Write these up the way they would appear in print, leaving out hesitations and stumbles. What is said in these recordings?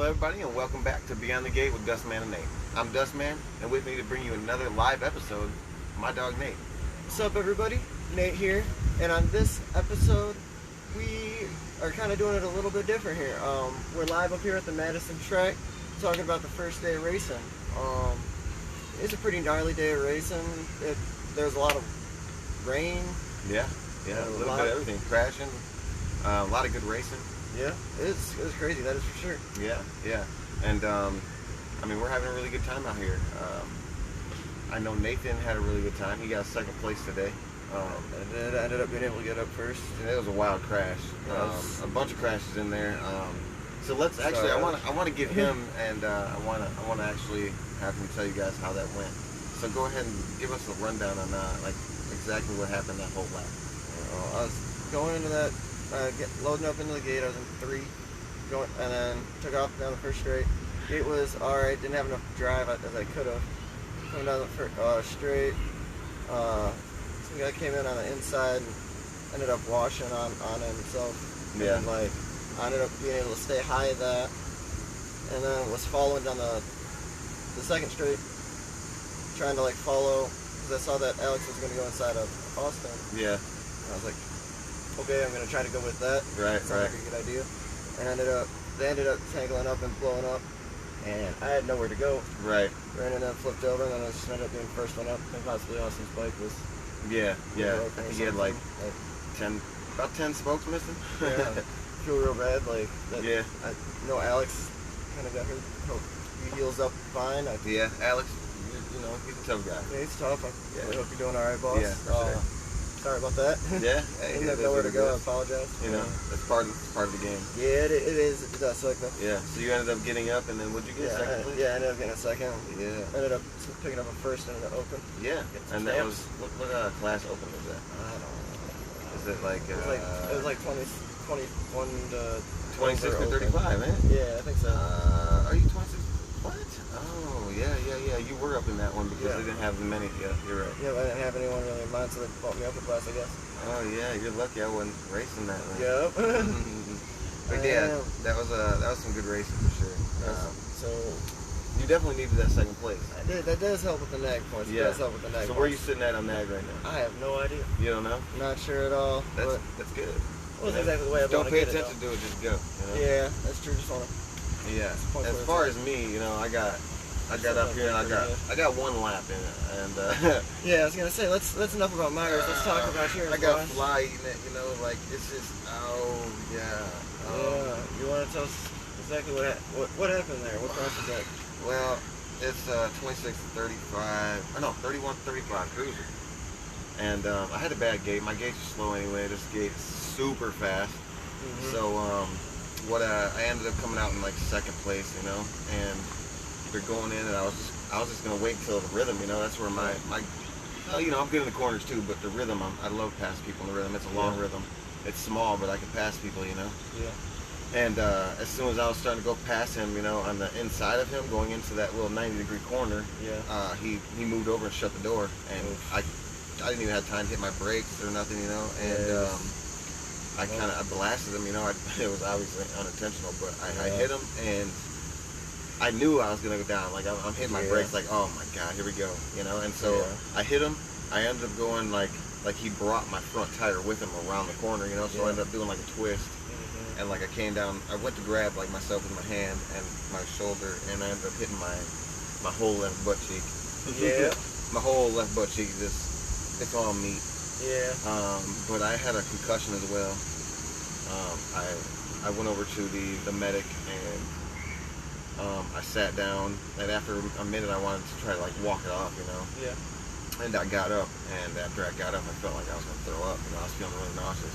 Hello, everybody, and welcome back to Beyond the Gate with Dustman and Nate. I'm Dustman, and with me to bring you another live episode, my dog Nate. What's up, everybody? Nate here, and on this episode, we are kind of doing it a little bit different here. We're live up here at the Madison track, talking about the first day of racing. It's a pretty gnarly day of racing. There's a lot of rain. Yeah, a little bit of everything. Crashing, a lot of good racing. Yeah, it's crazy, that is for sure. Yeah. And, I mean, we're having a really good time out here. I know Nathan had a really good time. He got second place today. And I ended up being able to get up first. And it was a wild crash. A bunch of crashes in there. So let's actually, I want to give him, and I want to actually have him tell you guys how that went. So go ahead and give us a rundown on like exactly what happened that whole lap. I was going into that, loading up into the gate. I was in 3, and then took off down the first straight. Gate was alright. Didn't have enough drive as I could have. Coming down the first straight. Some guy came in on the inside and ended up washing on himself. Yeah. And I ended up being able to stay high at that, and then was following down the second straight, trying to follow, because I saw that Alex was going to go inside of Austin. Yeah. And I was like, okay, I'm going to try to go with that. Right. Sounds like a good idea. And they ended up tangling up and blowing up, and I had nowhere to go. Right. Ran in and flipped over, and then I just ended up being the first one up, and possibly Austin's bike was. Yeah. I think he had about 10 spokes missing. Yeah. Feel real bad, that. Yeah. I know Alex kind of got hurt. Hope he heals up fine. Yeah, Alex, he's a tough guy. Yeah, he's tough. I really hope you're doing all right, boss. Yeah, for sure. Sorry about that. Yeah, Didn't have nowhere to go. I apologize. That's part of the game. Yeah, it is. It does suck though. Yeah. So you ended up getting up, and then would you get second? Please? Yeah, I ended up getting a second. Yeah. Ended up picking up a first in the open. Yeah. And that was what class open was that? I don't know. Is it like? It was like 21 to 26 to 35, man. Yeah, I think so. Are you 26? What? Oh, yeah. You were up in that one because they didn't have many. Yeah, you're right. Yeah, but I didn't have anyone really in mind, so they brought me up a class, I guess. Oh yeah, you're lucky I wasn't racing that one. Yep. But yeah, that was some good racing for sure. So you definitely needed that second place. I did. That does help with the nag points. Yeah. It does help with the nag So points. where are you sitting at on nag right now? I have no idea. You don't know? Not sure at all. That's good. Well, that's exactly the way I don't want to pay get attention to it, just go. Yeah, that's true. Just wanna. Yeah. As far as me, I got up here and I got one lap in it, and yeah, I was gonna say let's enough about my race. Let's talk about yours. I got fly eating it, it's just yeah. You want to tell us exactly what happened there? What class is that? Well, it's 26 to 35. No, 31 to 35 cruiser. And I had a bad gate. My gates are slow anyway. This gate's super fast. Mm-hmm. So I ended up coming out in second place, and they're going in, and I was just gonna wait until the rhythm, that's where my I'm good in the corners too, but the rhythm, I love passing people in the rhythm. It's a long rhythm. It's small, but I can pass people, Yeah. And as soon as I was starting to go past him, on the inside of him, going into that little 90-degree corner, he moved over and shut the door, and I didn't even have time to hit my brakes or nothing, and I blasted him, it was obviously unintentional, but I hit him, and I knew I was gonna go down. I'm hitting my brakes, oh my god, here we go, and so I hit him. I ended up going like he brought my front tire with him around the corner, so I ended up doing a twist. And I came down, I went to grab myself with my hand and my shoulder, and I ended up hitting my whole left butt cheek. Yeah. My whole left butt cheek it's all meat. Yeah. But I had a concussion as well. I went over to the medic, and I sat down, and after a minute I wanted to try to walk it off, Yeah. And I got up, and after I got up I felt like I was going to throw up, I was feeling really nauseous.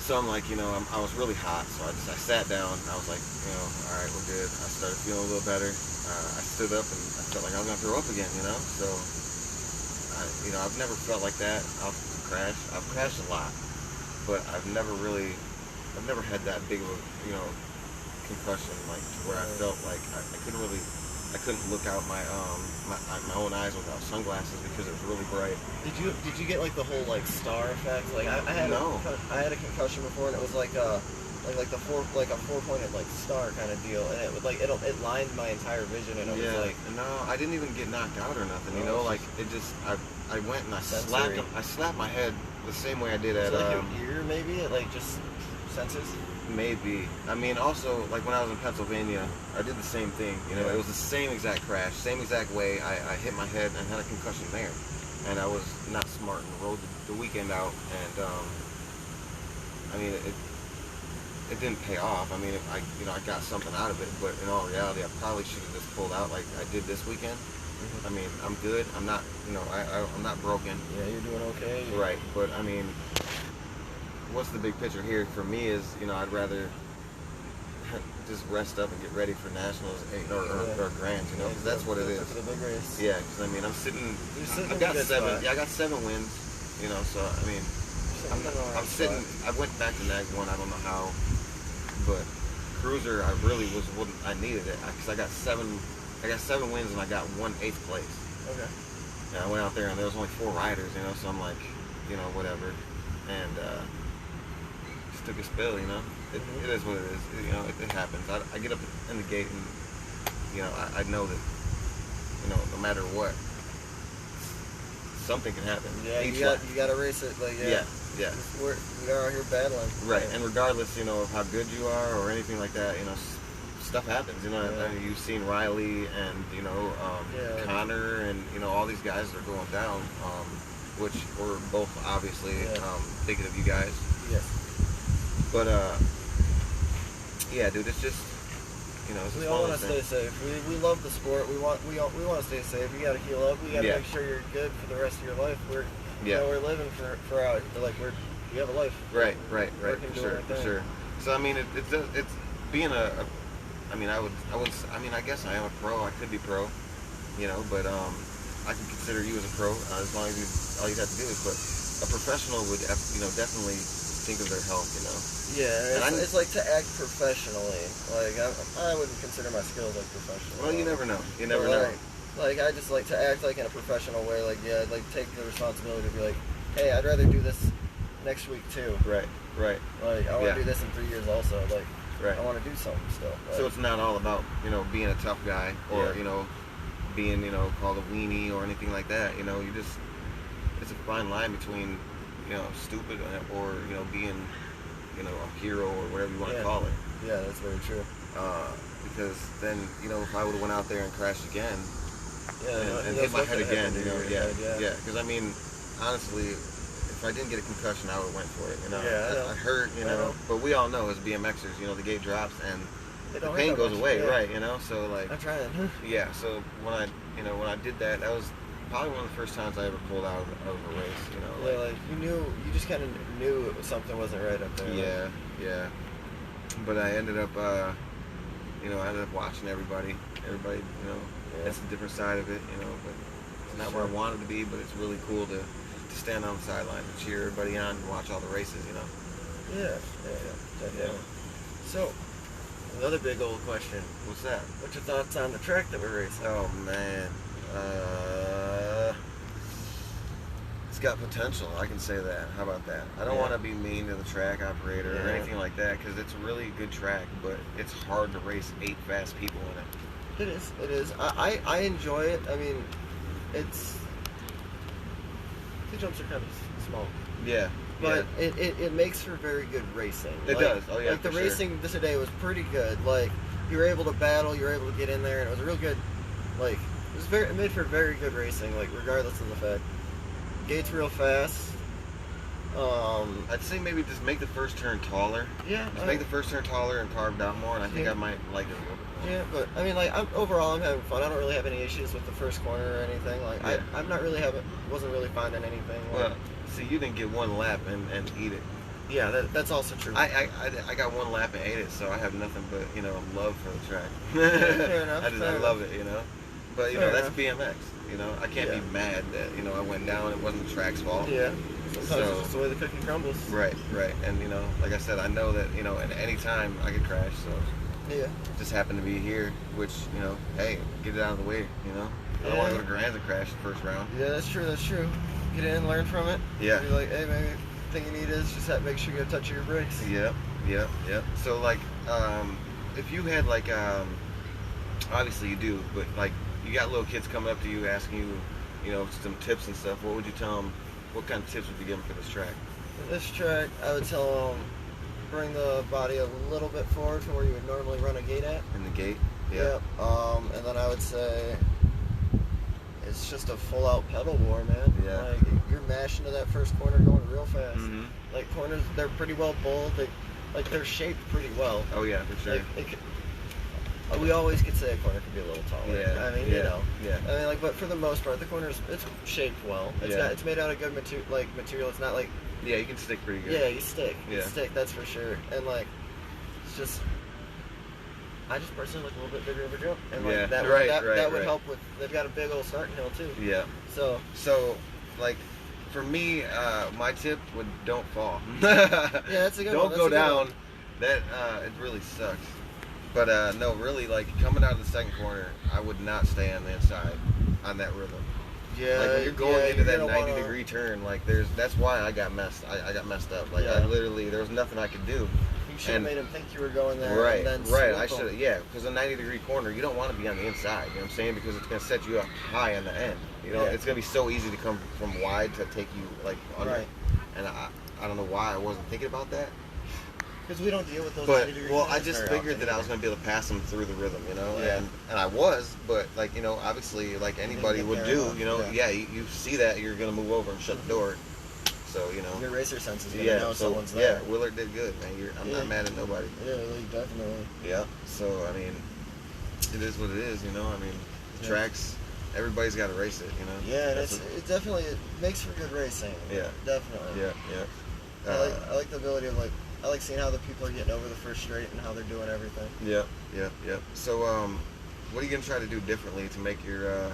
So I'm I was really hot, so I sat down, and I was like, all right, we're good. I started feeling a little better. I stood up, and I felt like I was going to throw up again, so I've never felt like that. I've crashed a lot, but I've never had that big of a, concussion, to where I felt like I couldn't look out my own eyes without sunglasses because it was really bright. Did you get the whole star effect? I had a concussion before, and it was like a 4-pointed like star kind of deal, and it would like it lined my entire vision, and it was like no, I didn't even get knocked out or nothing. You Oh, know, it's like it just I went and I sensory. slapped my head the same way I did at it's like your ear maybe, it like just senses. maybe. I mean, also like when I was in Pennsylvania, I did the same thing. You know, Yeah. it was the same exact crash, same exact way. I hit my head and had a concussion there, and I was not smart and rode the weekend out, and I mean it didn't pay off. I mean, I got something out of it, but in all reality, I probably should have just pulled out like I did this weekend. Mm-hmm. I mean, I'm good. I'm not, I'm not broken. Yeah, you're doing okay. Right, but I mean, what's the big picture here for me is, I'd rather just rest up and get ready for nationals or grands, because that's what it is. For the big race. Yeah, because I mean, I'm sitting. You're sitting I've in a got good 7. spot. Yeah, I got 7 wins. So I mean, I'm sitting. I went back to Nag 1. I don't know how, but Cruiser, I really I needed it because I got 7. I got 7 wins and I got 1/8th place. Okay. Yeah, I went out there and there was only 4 riders, so I'm like, whatever, and just took a spill, It is what it is, it happens. I get up in the gate and, I know that, no matter what, something can happen. Yeah, you got to race it, like Yeah. we are out here battling. Right, and regardless, of how good you are or anything like that, stuff happens. I mean, you've seen Riley and Connor and all these guys that are going down, which we're both obviously thinking of you guys. Yes. But yeah, dude, it's just it's We just all one want of to those stay things. safe. We love the sport. We want to stay safe. You got to heal up. We got to make sure you're good for the rest of your life. We're we're living for our we have a life. Right, Working, for sure. So I mean, it's being I mean, I guess I am a pro. I could be pro, but I can consider you as a pro as long as all you have to do is. But a professional would, definitely think of their health, Yeah, And it's like to act professionally. Like I wouldn't consider my skills like professional. Well, you never know. You never know. Like I just like to act like in a professional way. Like like take the responsibility to be like, hey, I'd rather do this next week too. Right. Like I want to do this in 3 years also. Like. Right. I want to do something still. So it's not all about, being a tough guy or, being, called a weenie or anything like that. It's a fine line between, stupid or, being, a hero or whatever you want to call it. Yeah, that's very true. Because then, if I would have went out there and crashed again and hit my what's head gonna again, happen yeah. Because I mean, honestly, if I didn't get a concussion, I would have went for it. Yeah, I hurt, but we all know as BMXers, the gate drops and It the don't pain hurt that goes much, away, yeah. right? So like, I'm trying. yeah. So when I did that, that was probably one of the first times I ever pulled out of a race. Like you just kind of knew something wasn't right up there. Yeah. But I ended up, I ended up watching everybody. That's a different side of it, but it's not where I wanted to be. But it's really cool to stand on the sideline and cheer everybody on and watch all the races, Yeah. So, another big old question. What's that? What's your thoughts on the track that we're racing? Oh man, it's got potential. I can say that. How about that? I don't want to be mean to the track operator or anything like that because it's a really good track, but it's hard to race 8 fast people in it. It is. I enjoy it. I mean, the jumps are kind of small. Yeah. But it makes for very good racing. It does. Oh yeah. Like the racing today was pretty good. Like you were able to battle, you were able to get in there, and it was real good. Like it made for very good racing. Like regardless of the fact, gates real fast. I'd say maybe just make the first turn taller. Yeah. Just make the first turn taller and carved out more, and I think I might like it a little bit more. Yeah, but I mean, like overall, I'm having fun. I don't really have any issues with the first corner or anything. Like I'm not really wasn't really finding anything. Well, see, you didn't get 1 lap and eat it. Yeah, that's also true. I got 1 lap and ate it, so I have nothing but love for the track. Fair enough. I love it, But that's enough. BMX. I can't be mad that I went down. It wasn't the track's fault. Yeah. Sometimes it's just the way the cookie crumbles. Right. And like I said, I know that at any time I could crash. So yeah, just happened to be here, which hey, get it out of the way. I don't want to go to Grands and crash the first round. Yeah, that's true. Get in, learn from it. Yeah. Be like, hey, maybe the thing you need is just make sure you have touch of your brakes. Yep. Yeah, yeah. So like, if you had like, obviously you do, but like, you got little kids coming up to you asking you, some tips and stuff. What would you tell them? What kind of tips would you give them for this track? For this track, I would tell them bring the body a little bit forward to where you would normally run a gate at. In the gate. Yeah. Yep. And then I would say it's just a full out pedal war, man. Yeah. Like you're mashing to that first corner going real fast. Mm-hmm. Like corners, they're pretty well bowled. They're shaped pretty well. Oh yeah, for sure. We always could say a corner could be a little taller. Yeah. I mean, Yeah. I mean, like, but for the most part, the corner's it's shaped well. It's made out of good material. It's not like. Yeah, you can stick pretty good. Yeah, you stick. Yeah. You stick. That's for sure. And like, it's just. I just personally like a little bit bigger of a jump, and like that would help with. They've got a big old starting hill too. Yeah. So, like, for me, my tip would don't fall. Yeah, that's a good one. Don't go down. That it really sucks. But no, really, like coming out of the second corner, I would not stay on the inside on that rhythm. Yeah. Like when you're going into that 90-degree turn, like that's why I got messed up. Like I literally, there was nothing I could do. You should have made him think you were going there. Right, and then right. I should, because a 90-degree corner, you don't want to be on the inside. You know what I'm saying? Because it's gonna set you up high on the end. It's gonna be so easy to come from wide to take you like under. Right. And I don't know why I wasn't thinking about that. Because we don't deal with those. But 90-degree I just figured that I was going to be able to pass them through the rhythm, and I was, but like obviously like anybody would do, you see that you're going to move over and shut the door, so your racer sense is going to know someone's there. Yeah, Willard did good, man. I'm not mad at nobody. Yeah, definitely. Yeah, so I mean, it is what it is, I mean, the tracks, everybody's got to race it, Yeah, and it definitely makes for good racing. Yeah, definitely. Yeah. I like the ability of like. I like seeing how the people are getting over the first straight and how they're doing everything. Yeah. So, what are you gonna try to do differently to make your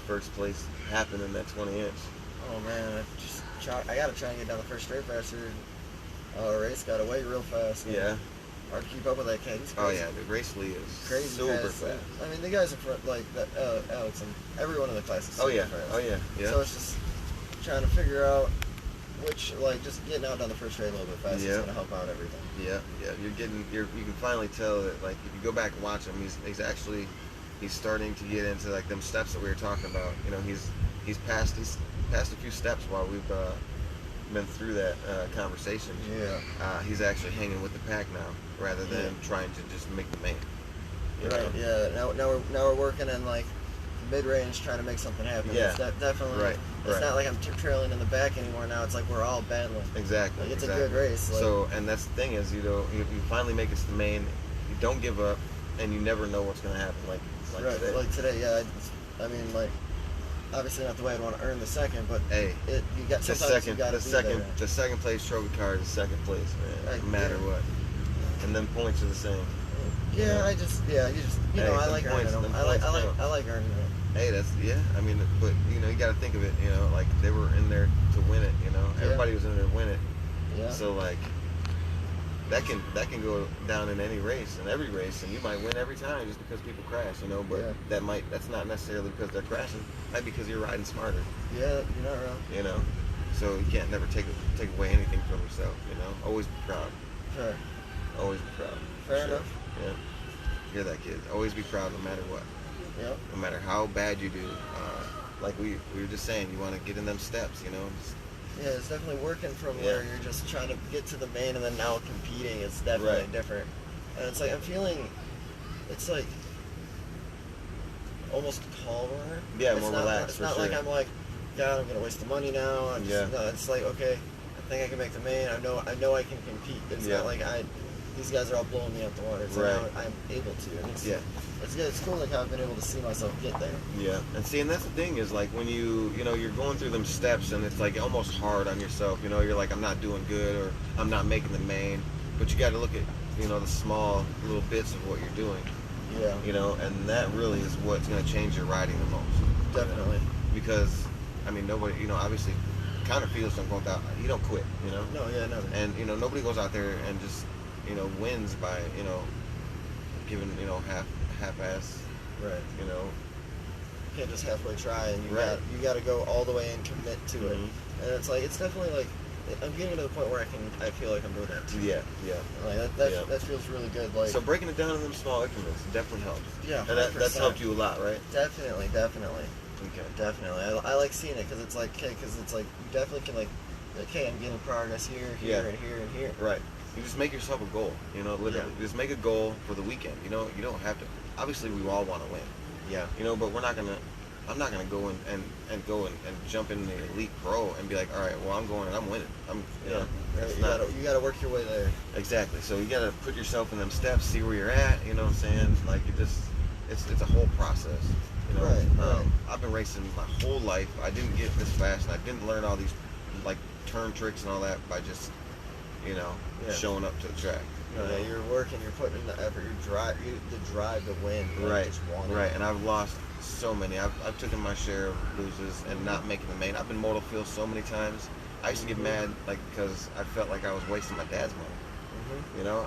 first place happen in that 20-inch? Oh man, I gotta try and get down the first straight faster. Race got away real fast. Yeah. Hard to keep up with that kid. He's crazy. Oh yeah, the Race Lee is crazy super fast. I mean, the guys in front, like Alex and everyone in the class is super fast. Oh yeah. So it's just trying to figure out. Which, like, just getting out down the first straight a little bit faster is going to help out everything. Yeah. You can finally tell that, like, if you go back and watch him, he's starting to get into, like, them steps that we were talking about. He's passed a few steps while we've been through that conversation. Yeah. He's actually hanging with the pack now, rather than trying to just make the main. Right, yeah. Now we're working in, like, mid-range trying to make something happen. Yeah. It's definitely. Right. It's not like I'm trailing in the back anymore now. It's like we're all battling. Exactly. Like it's a good race. Like, so, and that's the thing is, you finally make it to the main. You don't give up, and you never know what's going to happen. Like today. Like today, yeah. I mean, like, obviously not the way I'd want to earn the second, but hey, you got the second place trophy card is second place, man. No matter what, and then points are the same. Yeah, I like earning them. I like earning them. Hey, I mean, but you got to think of it. Like they were in there to win it. Everybody was in there to win it. Yeah. So like, that can go down in any race, in every race, and you might win every time just because people crash. But that's not necessarily because they're crashing. It might be because you're riding smarter. Yeah, you're not wrong. So you can't never take away anything from yourself. Always be proud. Sure. Always be proud. Fair enough. Yeah. Hear that, kid. Always be proud no matter what. Yep. No matter how bad you do. Like we were just saying, you want to get in them steps, Yeah, it's definitely working from where you're just trying to get to the main and then now competing. It's definitely different. And it's like, I'm feeling, it's like almost calmer. Yeah, it's more not, relaxed. It's not like I'm like, God, I'm going to waste the money now. No, it's like, okay, I think I can make the main. I know I can compete. It's not like these guys are all blowing me out the water. It's like I'm able to. And it's good. It's cool like how I've been able to see myself get there. Yeah, and see, and that's the thing is like when you're going through them steps and it's like almost hard on yourself. You're like, I'm not doing good or I'm not making the main, but you got to look at the small little bits of what you're doing. Yeah. And that really is what's going to change your riding the most. Definitely. Because I mean, nobody obviously kind of feels something out. You don't quit. No, yeah, never. And nobody goes out there and just wins by giving half-ass. Right. You can't just halfway try and you got to go all the way and commit to it. And it's like it's definitely like I'm getting to the point where I feel like I'm doing that too. Yeah. Like that feels really good. Like, so breaking it down in them small increments definitely helps. Yeah, and that's helped you a lot, right? Definitely. Okay. Definitely. I like seeing it because it's like, okay, because it's like you definitely can like, okay, I'm getting progress here, and here. Right. You just make yourself a goal. You know, literally, just make a goal for the weekend. You know, you don't have to. Obviously, we all want to win. Yeah. You know, but we're not gonna. I'm not gonna go and go and jump in the elite pro and be like, all right, well, I'm going and I'm winning. You know, right. You gotta work your way there. Exactly. So you gotta put yourself in them steps, see where you're at. You know what I'm saying? Like it's a whole process. You know, right. I've been racing my whole life. I didn't get this fast, and I didn't learn all these like turn tricks and all that by just showing up to the track. You're working, you're putting in the effort, the drive to win. Right. Just wanting Right. And I've lost so many. I've taken my share of loses and not making the main. I've been moto field so many times. I used to get mad because I felt like I was wasting my dad's money. You know,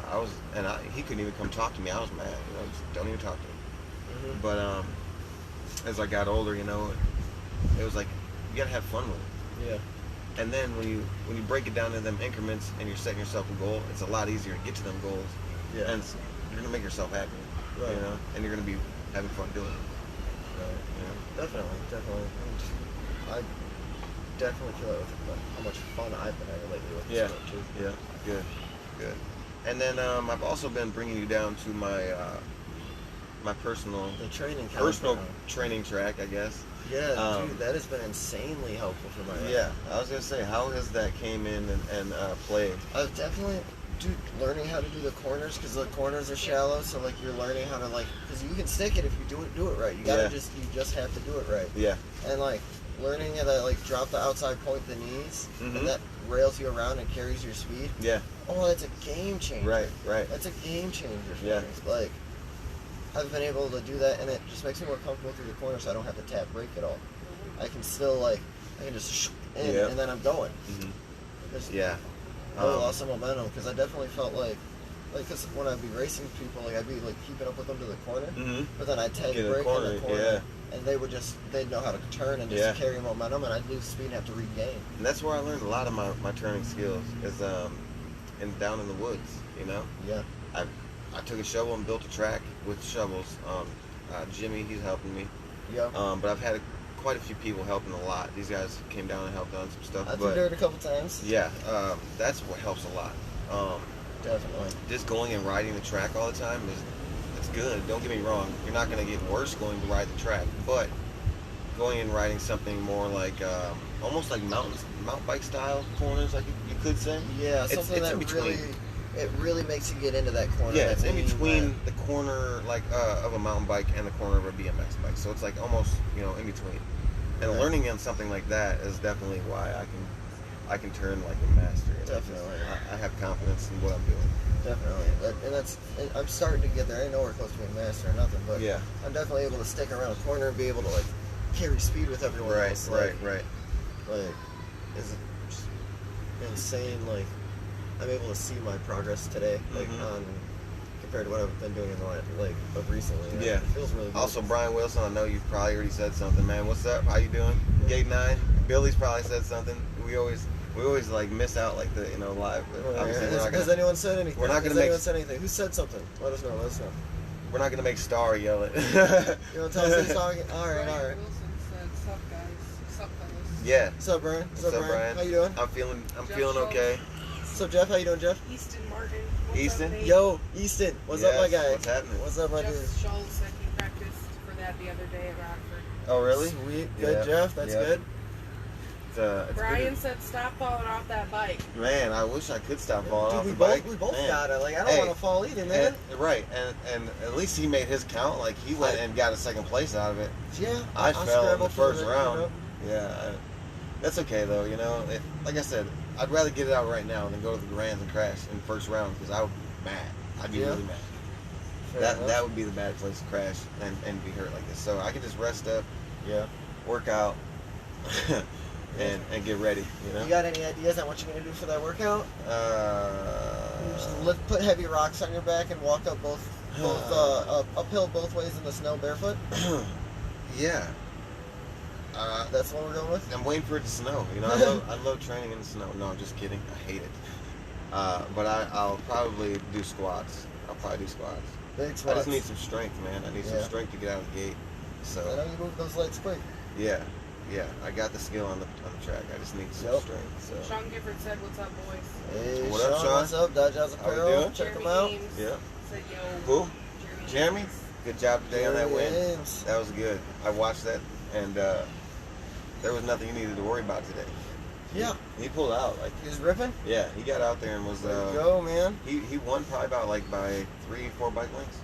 he couldn't even come talk to me. I was mad. You know, just don't even talk to me. But as I got older, you know, it was like you gotta have fun with it. Yeah. And then when you break it down into them increments and you're setting yourself a goal, it's a lot easier to get to them goals. Yeah. And you're gonna make yourself happy. Right. You know, and you're gonna be having fun doing it. Right. Yeah. Definitely. I definitely feel it with how much fun I've been having lately with this sport too. Yeah. Good. And then I've also been bringing you down to my my personal training track, I guess. Yeah, dude, that has been insanely helpful for my life. Yeah, I was gonna say, how has that came in and played? I've definitely, dude, learning how to do the corners because the corners are shallow. So like you're learning how to because you can stick it if you do it right. You just have to do it right. Yeah. And like learning how to drop the outside point the knees and that rails you around and carries your speed. Yeah. Oh, that's a game changer. Right. That's a game changer for me. Yeah. Like, I've been able to do that, and it just makes me more comfortable through the corner, so I don't have to tap brake at all. I can still I can just and then I'm going. I lost some momentum because I definitely felt because when I'd be racing people, I'd be keeping up with them to the corner, but then I'd tag brake in the corner, and they'd know how to turn and just carry momentum, and I'd lose speed and have to regain. And that's where I learned a lot of my turning skills is down in the woods. You know. Yeah. I took a shovel and built a track with shovels. Jimmy, he's helping me. Yeah. But I've had quite a few people helping a lot. These guys came down and helped on some stuff. I threw dirt a couple times. Yeah, that's what helps a lot. Definitely. Just going and riding the track all the time it's good. Don't get me wrong. You're not going to get worse going to ride the track, but going and riding something more like almost like mountain bike style corners, like you could say. Yeah, something that really makes you get into that corner. Yeah, it's in between the corner of a mountain bike and the corner of a BMX bike. So it's almost in between. And learning on something like that is definitely why I can turn like a master. Definitely. I have confidence in what I'm doing. Definitely. I'm starting to get there. I ain't nowhere close to being a master or nothing, but I'm definitely able to stick around a corner and be able to carry speed with everyone else. Right. It's just insane. I'm able to see my progress today, compared to what I've been doing in the life, of recently. Yeah. It feels really good. Also, Brian Wilson, I know you've probably already said something, man. What's up? How you doing? Gate 9. Billy's probably said something. We always miss out the live. Has anyone said anything? We're not gonna anyone said anything? Who said something? Let us know. We're not gonna make Star yell it. You want to tell us who's talking? All right. Wilson said, "Sup guys? Sup fellas?" Yeah. What's up, Brian? What's up, Brian? How you doing? I'm feeling okay. What's up, Jeff? How you doing, Jeff? Easton Martin. Easton? Yo, Easton. What's up, my guy? What's happening? What's up, my dude? Jeff Schultz said he practiced for that the other day at Rockford. Oh, really? Sweet. Good, Jeff. That's good. It's Brian good. said, "Stop falling off that bike." Man, I wish I could stop falling off the we bike. We both got it. I don't Hey, want to fall either, man. Right, and at least he made his count. He went and got a second place out of it. Yeah. I fell in the first it, round. Yeah, that's okay though. Like I said, I'd rather get it out right now than go to the Grands and crash in the first round because I would be mad. I'd be really mad. That would be the bad place to crash and be hurt like this. So I could just rest up, work out, and get ready. You got any ideas on what you're gonna do for that workout? Just put heavy rocks on your back and walk up uphill both ways in the snow barefoot. Yeah. That's what we're going with? I'm waiting for it to snow. You know, I love training in the snow. No, I'm just kidding. I hate it. But I'll probably do squats. I'll probably do squats. Big squats. I just need some strength, man. I need some strength to get out of the gate. So. I know you move those legs quick. Yeah. I got the skill on the track. I just need some strength. So. Sean Gifford said, "What's up, boys?" Hey, what up, Sean? What's up, Dodge House Apparel? Check them out. Ames Yeah. Said, "Yo." Who? Jeremy. Good job today on that win. Ames. That was good. I watched that, and there was nothing you needed to worry about today. Yeah. He pulled out like. He was ripping? Yeah, he got out there and was. Way to go, man. He won probably about like by 3-4 bike lengths.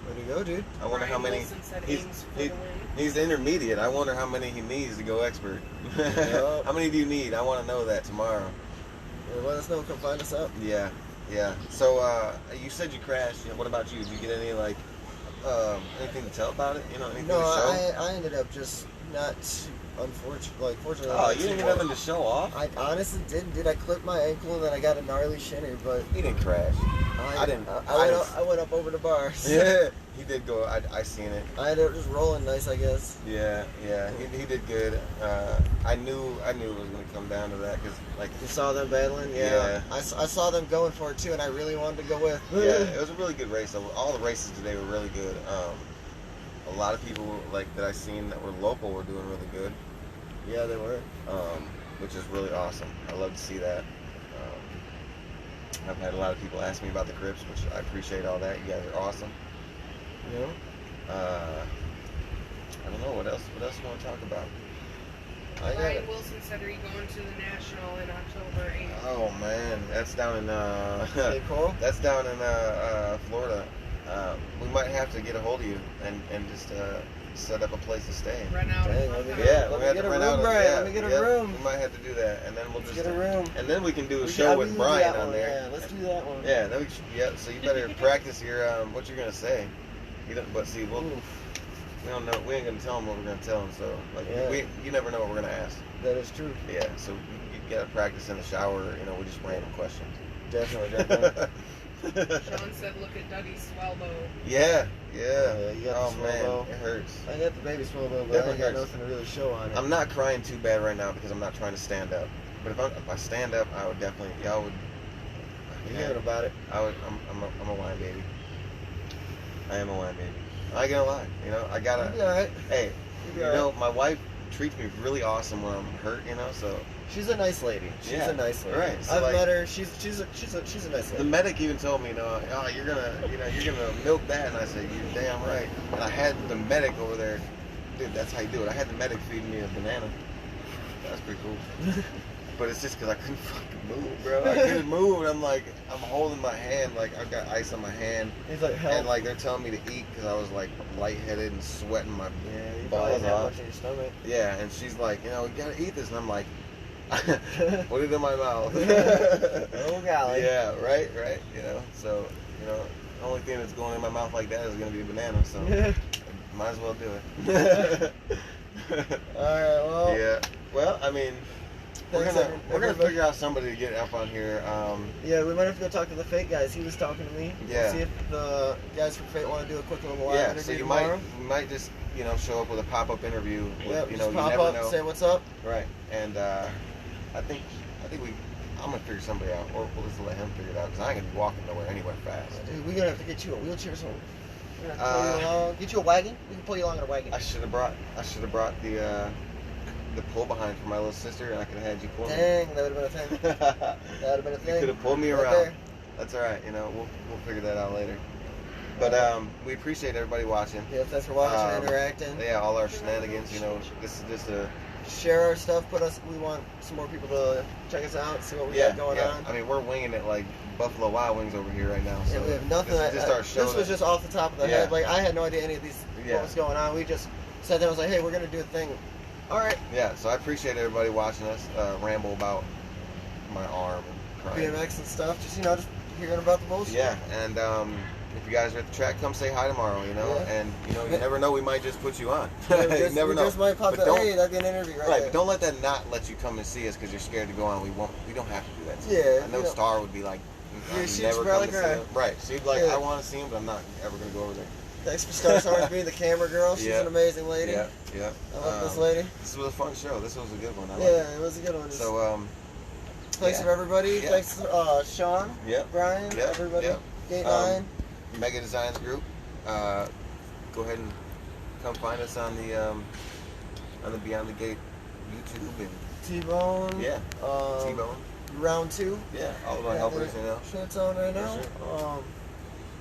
Way to go, dude. I wonder how many. Wilson said Ames for the win. He's intermediate. I wonder how many he needs to go expert. Yep. How many do you need? I want to know that tomorrow. Yeah, let us know. Come find us out. Yeah. So you said you crashed. What about you? Did you get any like anything to tell about it? You know, anything No, to show? I ended up just not fortunately. Oh, you didn't get nothing to show off? I honestly didn't. I clipped my ankle and then I got a gnarly shinner, but He didn't crash. I didn't. I went up over the bars. Yeah, he did go. I seen it. I ended up just rolling nice, I guess. Yeah. He did good. I knew it was gonna come down to that because like You saw them battling? Yeah. I saw them going for it too, and I really wanted to go with. yeah, it was a really good race. All the races today were really good. A lot of people like that I seen that were local were doing really good. Yeah, they were. Which is really awesome. I love to see that. I've had a lot of people ask me about the grips, which I appreciate all that. You guys are awesome. Yeah. I don't know what else. What else you want to talk about? Ryan Wilson said, "Are you going to the National in October 8th?" Oh man, that's down in Hey, Cole? that's down in Florida. We might have to get a hold of you and just set up a place to stay. Rent out. Dang, a let me hotel. Yeah, Let we me have get to a rent room, out. Brian. Yeah, Let me get a room. We might have to do that, and then we'll Let's just get a room. and then we can do a We show can- with we can do Brian that on one. there. Yeah, let's do that one. Yeah, then so you better practice your what you're gonna say. You don't, but see, Oof, we don't know. We ain't gonna tell him what we're gonna tell him. So like, Yeah. you never know what we're gonna ask. that is true. Yeah, so you gotta practice in the shower. You know, we just random questions. Definitely. Sean said, "Look at Dougie's swellbo." Yeah. Yeah, you got Oh the man, swallow. it hurts. I got the baby swallow, but Never I ain't got hurts. nothing to really show on it. I'm not crying too bad right now because I'm not trying to stand up. But if I stand up, I would definitely. Y'all would. You're hearing about it. I'm a wine baby. I am a wine baby. I ain't gonna lie. You know, I gotta. You'll be alright. Hey, You'll be you alright. know, my wife treats me really awesome when I'm hurt. You know, so She's a nice lady. She's Yeah, a nice lady. right, so I've like- met her. She's a nice the lady. medic even told me, oh, you're gonna milk that, and I said, you're damn right. And I had the medic over there. Dude, that's how you do it. I had the medic feeding me a banana. That's pretty cool. But it's just because I couldn't fucking move, bro. I couldn't move, and I'm holding my hand, like I've got ice on my hand, He's like, help. and like they're telling me to eat because I was like lightheaded and sweating my Yeah, you probably balls didn't have off. much in your stomach. Yeah, and she's like, you gotta eat this, and I'm like, put it in my mouth. Oh golly. Yeah, right. So the only thing that's going in my mouth like that is gonna be a banana. So might as well do it. Alright, well. Yeah. Well, I mean, we're thanks, gonna everybody. figure out somebody to get up on here. Yeah, we might have to go talk to the Fate guys. He was talking to me. Yeah. We'll see if the guys from Fate want to do a quick little live Yeah. interview So you tomorrow. might just show up with a pop-up interview. With, Yeah, you just know, pop you never up, know. say what's up. Right. And I think I'm gonna figure somebody out, or we'll just let him figure it out because I ain't gonna be walking nowhere anywhere fast. Dude, we're gonna have to get you a wheelchair or something. We're gonna pull you along. Get you a wagon. We can pull you along in a wagon. I should have brought the pull behind for my little sister, and I could have had you pull me. Dang, that would have been a thing. That would have been a You thing. could have pulled me Right around. there. That's all right. We'll figure that out later. But we appreciate everybody watching. Yeah, thanks for watching, interacting. Yeah, all our shenanigans. This is just a Share our stuff. We want some more people to check us out, see what we got going on. I mean, we're winging it like Buffalo Wild Wings over here right now. So Yeah, we have nothing. This is just our show. This was just off the top of the Yeah. head. Like I had no idea any of these Yeah. what was going on. We just sat there and was like, hey, we're gonna do a thing. All right. Yeah. So I appreciate everybody watching us ramble about my arm and crying. BMX and stuff. Just just hearing about the bullshit. Yeah, and if you guys are at the track, come say hi tomorrow. Yeah. And you never know, we might just put you on. We You never know. just might pop But that. don't- Hey, that'd be an interview right Right, there. but don't let that not let you come and see us because you're scared to go on. We don't have to do that. Yeah, I know you know. Star would be like, Yeah, I'm she'd never probably coming to see cry. him. Right, she'd be like, Yeah. I want to see him, but I'm not ever gonna go over there. Thanks for Star Stars being the camera girl. She's an amazing lady. Yeah. I love this lady. This was a fun show. This was a good one. I Yeah, it was a good one. So, thanks for everybody. Yeah. Thanks, Sean. Brian. Everybody. Gate 9. Mega Designs Group. Go ahead and come find us on the Beyond the Gate YouTube and T-Bone. T-Bone. Round 2. Yeah, all of our helpers, Shirts on right now.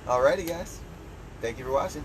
Alrighty, guys. Thank you for watching.